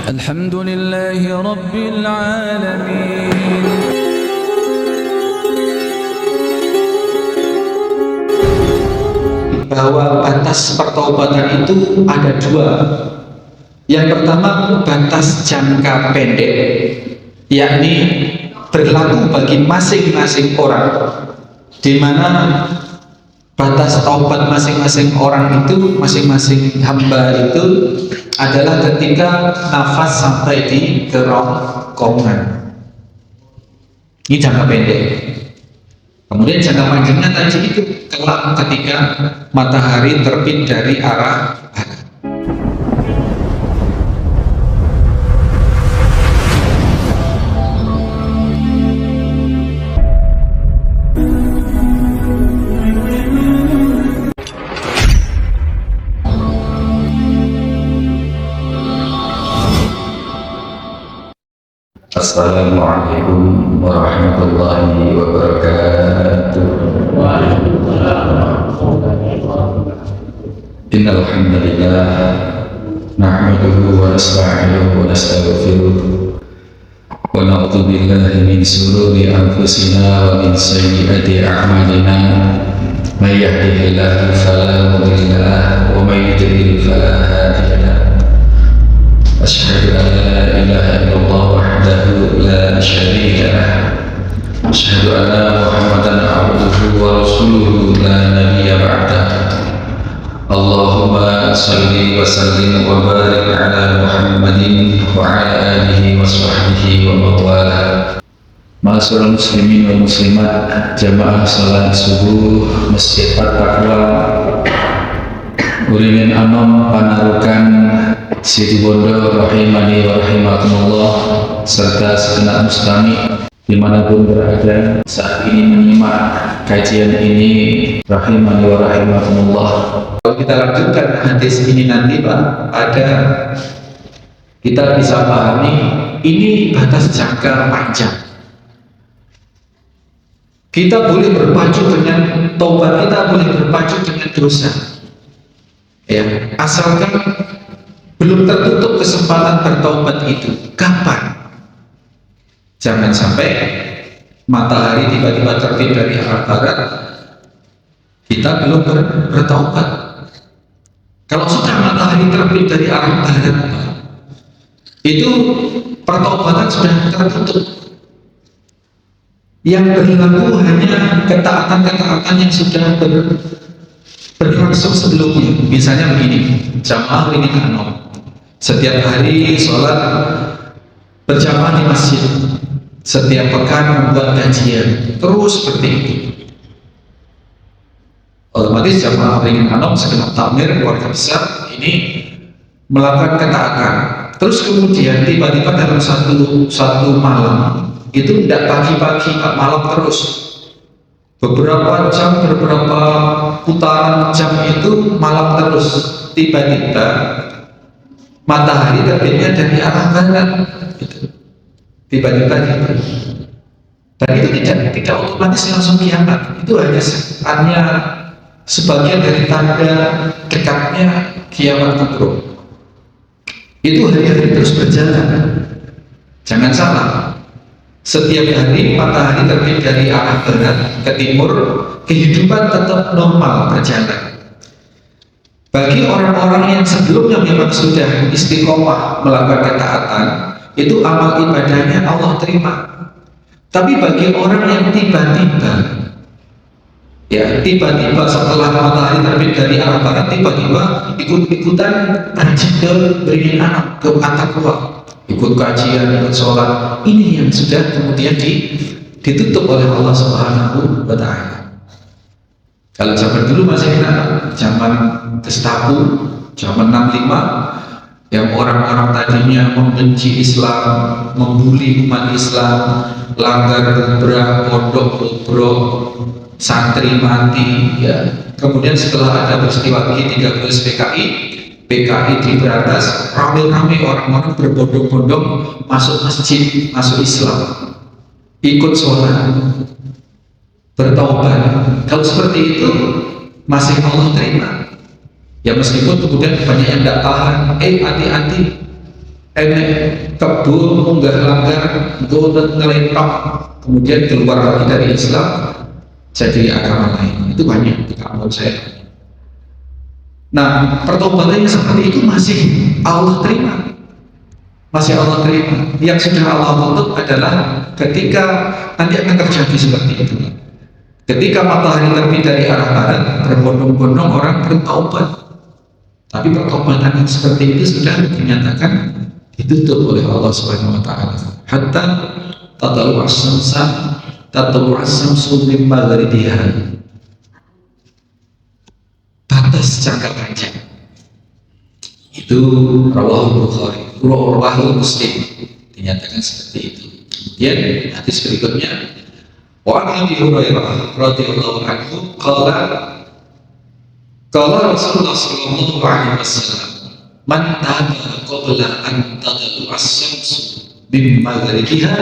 الحمد لله رب العالمين. Bahwa batas pertaubatan itu ada dua. Yang pertama batas jangka pendek, yakni berlaku bagi masing-masing orang, di mana batas taubat masing-masing orang itu, masing-masing hamba itu adalah ketika nafas sampai di kerongkongan. Ini jangka pendek. Kemudian jangka panjangnya tadi itu kelak ketika matahari terbit dari arah barat. Assalamualaikum warahmatullahi wabarakatuh. Innal hamdalillah nahmaduhu wa nasta'inuhu wa nastaghfiruh wa na'udzu billahi min shururi anfusina wa min sayyiati a'malina. May yahdihillahu fala mudilla lahu wa may yudlil fala hadiya lahu. أشهد أن لا إله إلا الله وحده لا شريك له. أشهد أن محمدا عبده ورسوله لا نبي بعده. اللهم صل وسلم وبارك على محمد وعلى آله وصحبه ومن والاه. Ma'asyiral muslimin wal muslimat, jamaah salat subuh Masjid At-Taqwa Uringin Anom Panarukan Siti Bondo rahimani wa rahimakumullah, serta segenap mustami dimanapun berada saat ini menyimak kajian ini rahimani wa rahimakumullah. Kalau kita lanjutkan hadis ini nanti Pak, kita bisa pahami ini batas jangka panjang. Kita boleh berpacu dengan taubat, kita boleh berpacu dengan dosa, ya, asalkan belum tertutup kesempatan bertaubat itu. Kapan? Jangan sampai matahari tiba-tiba terbit dari arah barat, kita belum bertaubat. Kalau sudah matahari terbit dari arah barat, itu pertaubatan sudah tertutup. Yang berlaku hanya ketaatan-ketaatan yang sudah berlangsung sebelumnya. Misalnya begini, jamaah ini Anom setiap hari sholat berjamaah di masjid, setiap pekan membuat kajian, terus seperti itu. Otomatis jamaah ringin Anom segenap takmir keluarga besar ini melakukan ketaatan. Terus kemudian tiba-tiba dalam satu malam itu tidak pagi-pagi, malam terus. Beberapa jam, beberapa putaran jam itu malam terus. Tiba-tiba matahari terbitnya dari arah barat. Tiba-tiba gitu. Dan itu tidak otomatis langsung kiamat. Itu hanya sebagian dari tanda dekatnya kiamat kubro. Itu hari-hari terus berjalan. Jangan salah. Setiap hari matahari terbit dari arah barat ke timur, kehidupan tetap normal berjalan. Bagi orang-orang yang sebelumnya memang sudah istiqomah melakukan ketaatan, itu amal ibadahnya Allah terima. Tapi bagi orang yang tiba-tiba setelah matahari terbit dari arah barat, tiba-tiba ikut-ikutan rajin ke Beringin Anom, ke At-Taqwa, ikut kajian, ikut sholat, ini yang sudah kemudian ditutup oleh Allah Subhanahu wa Ta'ala. Kalau zaman dulu masih enak, zaman Gestapo, zaman 65, yang orang-orang tadinya membenci Islam, membuli umat Islam, langgar bubrah, pondok bobrok, santri mati, ya. Kemudian setelah ada peristiwa G30 PKI diberantas, ramai-ramai orang-orang berbondong-bondong masuk masjid, masuk Islam, ikut sholat, bertaubat. Kalau seperti itu masih Allah terima. Ya meskipun kemudian banyak yang tidak tahan, hati-hati, enek kebul munggah langgar golek ngelentok kemudian keluar lagi dari Islam jadi agama lain, itu banyak kalau saya. Nah, pertobatannya seperti itu masih Allah terima, masih Allah terima. Yang sudah Allah tutup adalah ketika nanti akan terjadi seperti itu. Ketika matahari terbit dari arah barat, berbondong-bondong orang bertaubat. Tapi pertobatan yang seperti itu sudah dinyatakan ditutup oleh Allah Subhanahu wa taala. Hatta tatalu as-samsu min maghribiha. Batas jangka panjang. Itu rawahul Bukhari, rawahul Muslim, dinyatakan seperti itu. Kemudian hadis berikutnya, wa an Abi Hurairah radhiyallahu anhu qala Rasulullah sallallahu alaihi wasallam, man taba qabla an tadlu as-samsu min maghribiha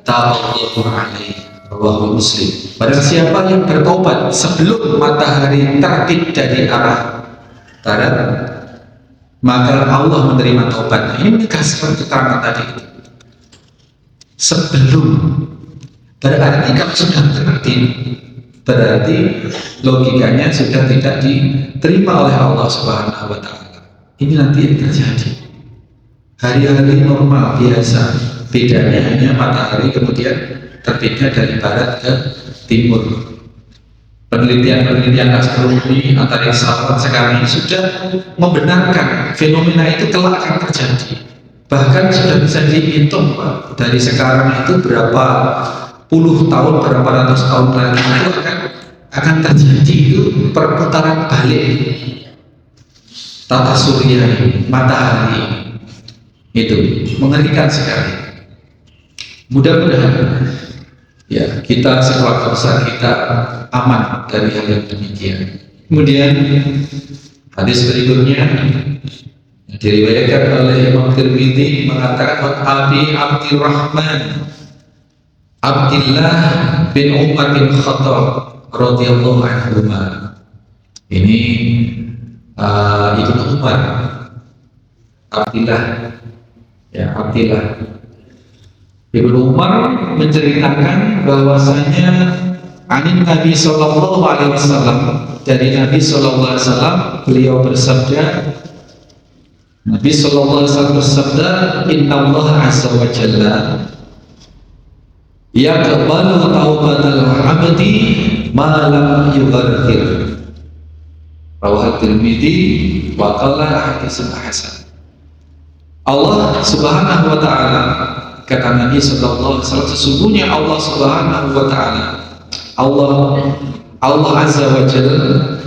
taballahu alaihi, rawahu Muslim. Barang siapa yang bertobat sebelum matahari terbit dari arah barat, maka Allah menerima taubatnya. Ini menegaskan keterangan tadi itu. Sebelum, berarti kalau sudah terbit, berarti logikanya sudah tidak diterima oleh Allah Subhanahu wa taala. Ini nanti yang terjadi. Hari-hari normal biasa, bedanya hanya matahari kemudian terbitnya dari barat ke timur. Penelitian astronomi antariksa sekarang ini sudah membenarkan fenomena itu kelak akan terjadi. Bahkan sudah bisa dihitung, Pak, dari sekarang itu berapa puluh tahun, berapa ratus tahun lagi itu akan terjadi itu perputaran balik tata surya matahari. Itu mengerikan sekali. Mudah-mudahan ya kita sekeluarga besar kita aman dari hal yang demikian. Kemudian hadis berikutnya diriwayatkan oleh Imam Tirmidzi mengatakan Abi Abdurrahman Abdullah bin Umar bin Khattab radhiyallahu anhu. Ini Ibnu Umar, Abdullah, ya Abdullah. Ibnu Umar menceritakan bahwasanya anin Nabi Sallallahu Alaihi Wasallam, dari Nabi Sallallahu Alaihi Wasallam beliau bersabda, Nabi Sallallahu Alaihi Wasallam bersabda, Inna Allah Azza wa Jalla yaqbalu taubatal abdi ma lam yughargir. Rawahu Tirmidzi wa qala hadisun hasan. Allah Subhanahu wa taala, kata Nabi sallallahu alaihi wasallam, sesungguhnya Allah Subhanahu wa taala, Allah Azza wa Jalla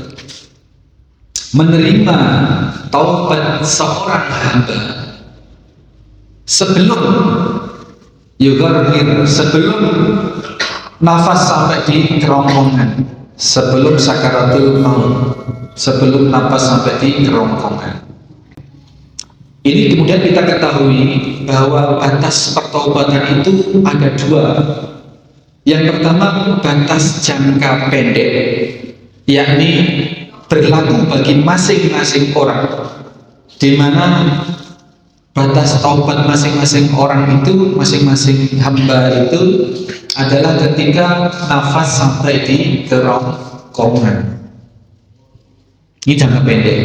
menerima taubat seorang hamba sebelum yughargir, sebelum nafas sampai di kerongkongan, sebelum sakaratul maut, sebelum nafas sampai di kerongkongan. Ini kemudian kita ketahui bahwa batas pertaubatan itu ada dua. Yang pertama batas jangka pendek, yakni berlaku bagi masing-masing orang, di mana batas taubat masing-masing orang itu, masing-masing hamba itu adalah ketika nafas sampai di kerongkongan. Ini jangka pendek.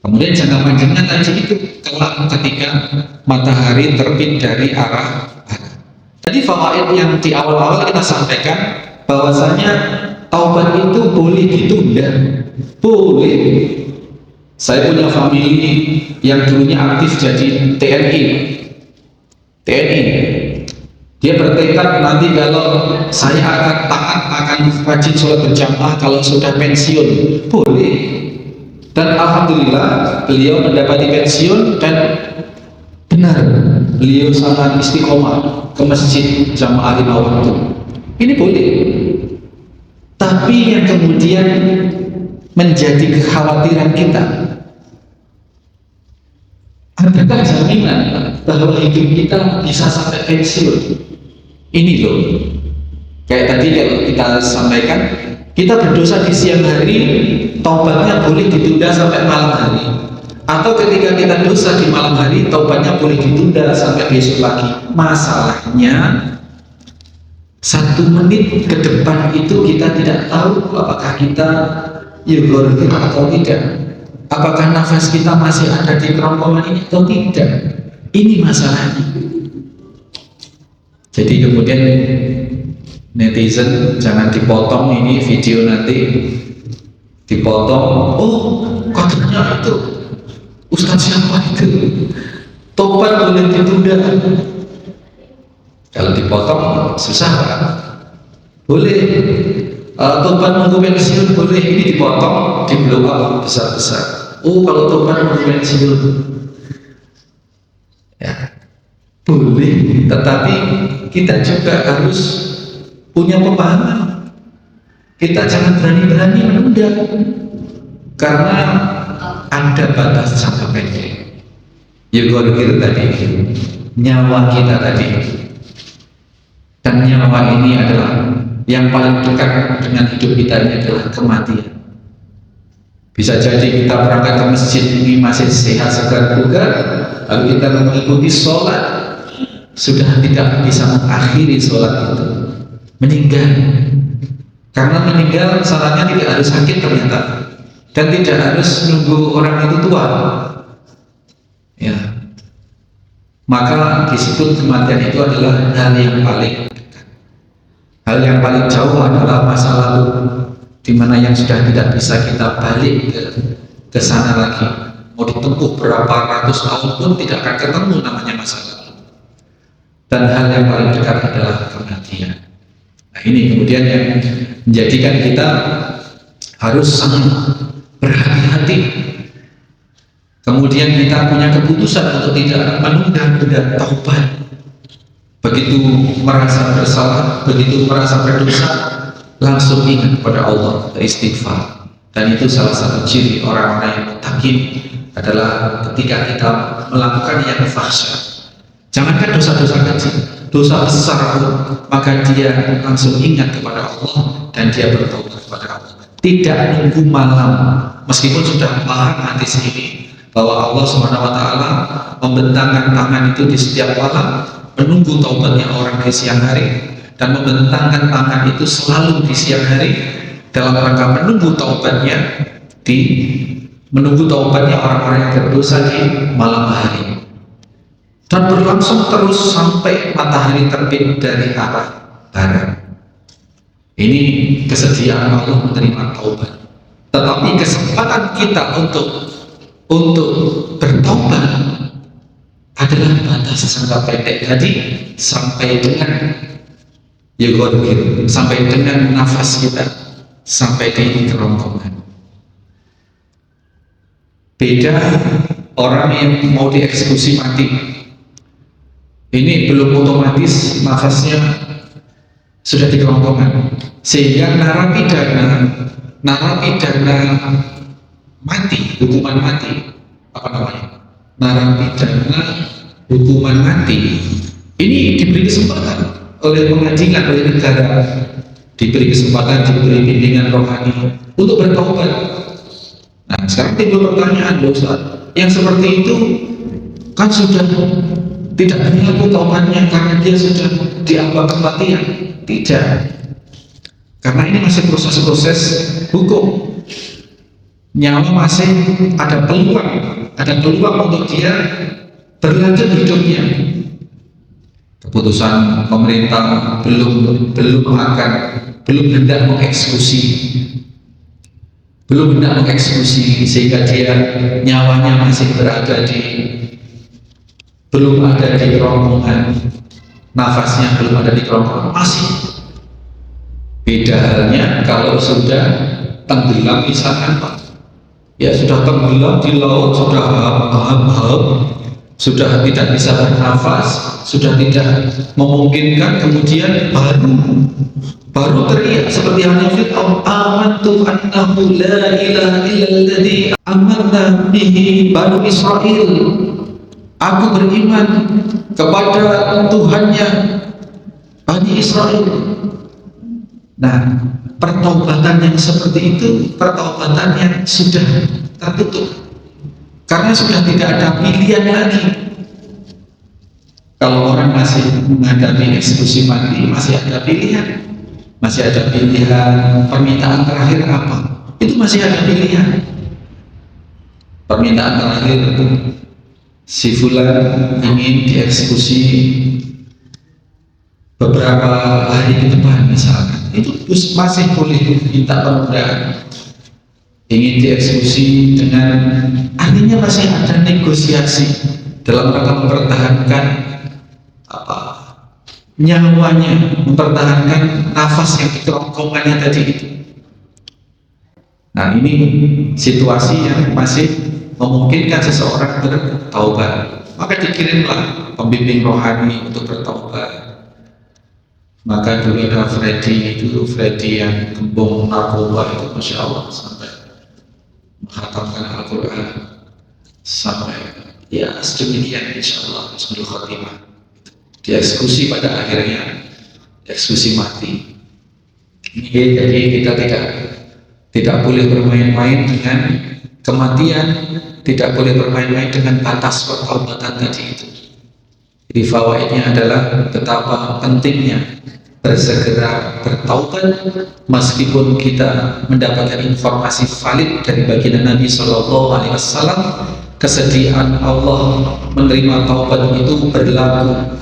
Kemudian jangka panjangnya tadi itu kelak ketika matahari terbit dari arah barat. Tadi fawaid yang di awal-awal kita sampaikan bahwasanya taubat itu boleh ditunda, boleh. Saya punya famili yang dulunya aktif jadi TNI. Dia bertekad nanti kalau saya akan taat, akan rajin sholat berjamaah kalau sudah pensiun, boleh. Dan alhamdulillah beliau mendapati pensiun dan benar beliau sangat istiqomah ke masjid jamaah 5 waktu. Ini boleh. Tapi yang kemudian menjadi kekhawatiran kita, adakah jaminan bahwa hidup kita bisa sampai pensiun? Ini loh, kayak tadi kalau kita sampaikan, kita berdosa di siang hari, taubatnya boleh ditunda sampai malam hari. Atau ketika kita dosa di malam hari, taubatnya boleh ditunda sampai besok lagi. Masalahnya 1 menit ke depan itu kita tidak tahu apakah kita yughorghir atau tidak, apakah nafas kita masih ada di kerongkongan ini atau tidak. Ini masalahnya. Jadi kemudian netizen jangan dipotong ini video, nanti dipotong, oh katanya itu Ustadz siapa itu, tobat boleh ditunda. Kalau dipotong susah kan? Boleh. Tobat nunggu pensiun boleh, ini dipotong, di blow up besar-besar. Oh kalau tobat nunggu pensiun ya boleh, tetapi kita juga harus punya pemahaman. Kita jangan berani-berani menunda, karena ada batas jangka pendek. Yughorghir tadi, nyawa kita tadi, dan nyawa ini adalah yang paling dekat dengan hidup kita, ini adalah kematian. Bisa jadi kita berangkat ke masjid ini masih sehat segar bugar, lalu kita mengikuti sholat, sudah tidak bisa mengakhiri sholat itu, meninggal. Karena meninggal syaratnya tidak harus sakit ternyata, dan tidak harus nunggu orang itu tua. Ya, maka disebut kematian itu adalah hal yang paling dekat. Hal yang paling jauh adalah masa lalu, di mana yang sudah tidak bisa kita balik ke sana lagi. Mau ditempuh berapa ratus tahun pun tidak akan ketemu namanya masa lalu. Dan hal yang paling dekat adalah kematian. Nah ini kemudian yang menjadikan kita harus sangat berhati-hati. Kemudian kita punya keputusan untuk tidak menunda-nunda taubat. Begitu merasa bersalah, begitu merasa berdosa, langsung ingat kepada Allah, beristighfar. Dan itu salah satu ciri orang-orang yang muttaqin adalah ketika kita melakukan yang fahsya. Jangankan dosa-dosa kecil, dosa besar pun, maka dia langsung ingat kepada Allah dan dia bertaubat kepada Allah. Tidak nunggu malam, meskipun sudah paham hati sendiri bahwa Allah SWT membentangkan tangan itu di setiap malam, menunggu taubatnya orang di siang hari, dan membentangkan tangan itu selalu di siang hari dalam rangka menunggu taubatnya orang-orang yang berdosa di malam hari. Dan berlangsung terus sampai matahari terbit dari arah barat. Ini kesediaan Allah menerima taubat. Tetapi kesempatan kita untuk bertaubat adalah batas jangka pendek tadi, sampai dengan yughorghir, sampai dengan nafas kita sampai di kerongkongan. Beda orang yang mau dieksekusi mati. Ini belum otomatis nafasnya sudah di kerongkongan, sehingga narapidana mati, hukuman mati, narapidana hukuman mati ini diberi kesempatan oleh pengadilan, oleh negara, diberi kesempatan, diberi bimbingan rohani untuk bertaubat. Nah sekarang timbul pertanyaan, Ustaz, yang seperti itu kan sudah tidak berlaku taubatnya karena dia sudah dianggap kematian? Tidak, karena ini masih proses-proses hukum. Nyawa masih ada peluang untuk dia berlanjut hidupnya. Keputusan pemerintah belum hendak mengeksekusi, sehingga dia nyawanya masih berada belum ada di kerongkongan, nafasnya belum ada di kerongkongan, masih. Beda halnya kalau sudah tenggelam misalkan, Pak. Ya sudah tenggelam di laut, sudah sudah tidak bisa bernafas, sudah tidak memungkinkan, kemudian baru teriak seperti halnya Fir'aun, amantu annahu la ilaha illalladzi amanna bihi Banu Israil. Aku beriman kepada Tuhannya Bani Israel. Nah, pertaubatan yang seperti itu, pertaubatan yang sudah tertutup. karena sudah tidak ada pilihan lagi. Kalau orang masih menghadapi eksekusi mati, masih ada pilihan. Masih ada pilihan permintaan terakhir apa? Itu masih ada pilihan. Permintaan terakhir itu si fulan ingin dieksekusi beberapa hari ke depan misalkan. Itu masih boleh minta penundaan. Ingin dieksekusi dengan, artinya masih ada negosiasi dalam rangka mempertahankan nyawanya, mempertahankan nafas yang dikerongkongannya tadi itu. Nah, ini situasi yang masih memungkinkan seseorang bertaubat. Maka dikirimlah pembimbing rohani untuk bertaubat. Maka dulu ada Freddy yang gembong narkoba itu, Masya Allah, sampai menghatamkan Al-Quran, sampai ya sedemikian, insya Allah husnul khatimah, dieksekusi pada akhirnya, eksekusi mati. Jadi kita tidak boleh bermain-main dengan kematian, tidak boleh bermain-main dengan batas pertaubatan tadi itu. Jadi fawaidnya adalah betapa pentingnya bersegera bertaubat, meskipun kita mendapatkan informasi valid dari baginda Nabi SAW, kesediaan Allah menerima taubat itu berlaku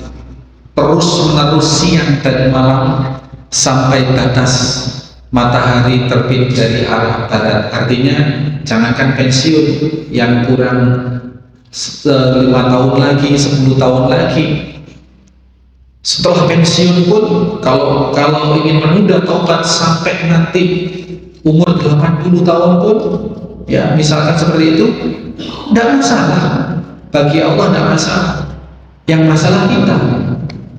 terus menerus siang dan malam sampai batas matahari terbit dari arah barat. Artinya jangankan pensiun yang kurang 5 tahun lagi, 10 tahun lagi, setelah pensiun pun kalau ingin menunda taubat sampai nanti umur 80 tahun pun ya misalkan seperti itu, tidak masalah bagi Allah, tidak masalah. Yang masalah kita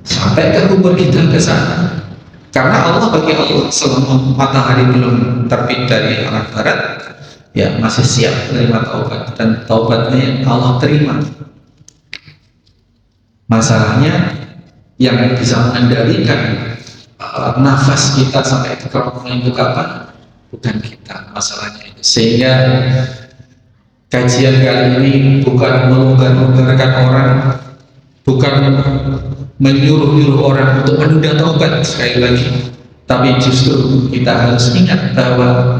sampai ke umur kita ke sana, karena Allah, bagi Allah selama matahari belum terbit dari arah barat ya masih siap menerima taubat, dan taubatnya Allah terima. Masalahnya yang bisa mengendalikan nafas kita sampai ke kerongkongan itu kapan? Bukan kita masalahnya itu. Sehingga kajian kali ini bukan melonggar-longgarkan orang, bukan menyuruh-nyuruh orang untuk menunda taubat sekali lagi, tapi justru kita harus ingat bahwa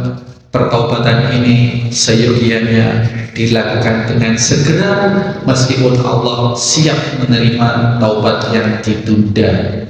pertaubatan ini seyogianya dilakukan dengan segera, meskipun Allah siap menerima taubat yang ditunda.